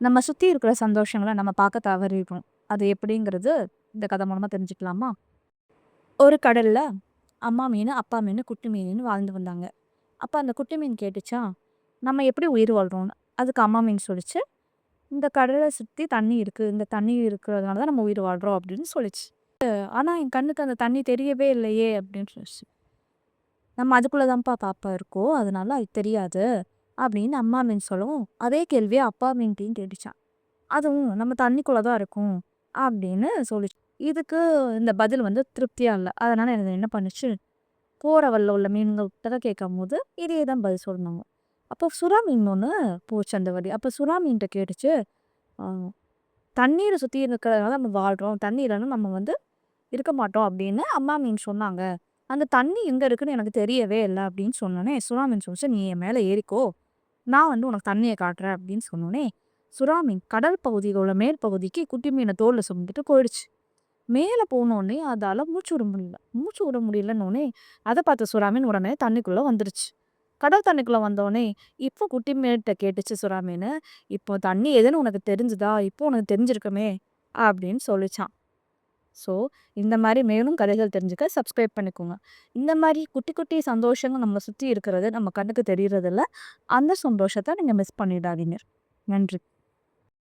நம்ம சுத்தி இருக்கிற சந்தோஷங்கள நம்ம பார்க்க தவறிடுறோம். அது எப்படிங்கிறது இந்த கதை மூலமா தெரிஞ்சுக்கலாமா? ஒரு கடல்ல அம்மா மீனு, அப்பா மீனு, குட்டி மீனுன்னு வாழ்ந்து வந்தாங்க. அப்ப அந்த குட்டி மீன் கேட்டுச்சா, "நம்ம எப்படி உயிர் வாழ்றோம்னு?" அதுக்கு அம்மா மீன் சொல்லுச்சு, "இந்த கடல சுத்தி தண்ணி இருக்கு. இந்த தண்ணி இருக்கிறதுனால தான் நம்ம உயிர் வாழ்றோம்" அப்படின்னு சொல்லுச்சு. "ஆனா என் கண்ணுக்கு அந்த தண்ணி தெரியவே இல்லையே" அப்படின்னு சொல்லுச்சு. "நம்ம அதுக்குள்ள தான்ப்பா பாப்பா இருக்கோம். அதனால அது தெரியாது" அப்படின்னு அம்மா மீன் சொல்லவும், அதே கேள்விய அப்பா மீன்ட்டயும் கேட்டுச்சாம். அதுவும் நம்ம தண்ணிக்குள்ள தான் இருக்கும் அப்படின்னு சொல்லிச்சு. இதுக்கு இந்த பதில் வந்து திருப்தியா இல்ல. அதனால அது என்ன பண்ணுச்சு, போற வழில உள்ள மீன்கள்கிட்ட கேட்கும்போது இதே தான் பதில் சொன்னாங்க. அப்போ சுறா மீன் ஒண்ணு போச்சு அந்த வழி. அப்ப சுறா மீன்ட்ட கேட்டுச்சு, "ஆ தண்ணீர சுத்தி இருக்கிறதுனால நம்ம வாழ்றோம். தண்ணி இல்லன்னா நம்ம வந்து இருக்க மாட்டோம்" அப்படின்னு அம்மா மீன் சொன்னாங்க. "அந்த தண்ணி எங்க இருக்குன்னு எனக்கு தெரியவே இல்ல" அப்படின்னு சொன்னோனே, சுறா மீன் சொல்லுச்சு, "நீ என் மேல ஏறிக்கோ. நான் வந்து உனக்கு தண்ணிய காட்டுறேன்" அப்படின்னு சொன்னோனே, சுறா மீன் கடல் பகுதியோட மேல் பகுதிக்கு குட்டி மீன தோள்ல சுமந்துட்டு போயிடுச்சு. மேல போனோனே அதால மூச்சு விட முடியல. மூச்சு விட முடியலன்னோனே, அத பார்த்த சுறா மீன் உடனே தண்ணிக்குள்ள வந்துருச்சு. கடல் தண்ணிக்குள்ள வந்தோனே, இப்போ குட்டி மீன்ட்ட கேட்டுச்சு சுறா மீனு, "இப்போ தண்ணி எதுன்னு உனக்கு தெரிஞ்சுதா? இப்போ உனக்கு தெரிஞ்சிருக்குமே" அப்படின்னு சொல்லுச்சாம். ஸோ, இந்த மாரி மேலும் கதைகள் தெரிஞ்சுக்க சப்ஸ்கிரைப் பண்ணிக்கோங்க. இந்த மாரி குட்டி, குட்டி சந்தோஷங்கள் நம்மள சுத்தி இருக்கிறது நம்ம கண்ணுக்கு தெரியறதில்ல. அந்த சந்தோஷத்த நீங்க மிஸ் பண்ணிடாதீங்க. நன்றி.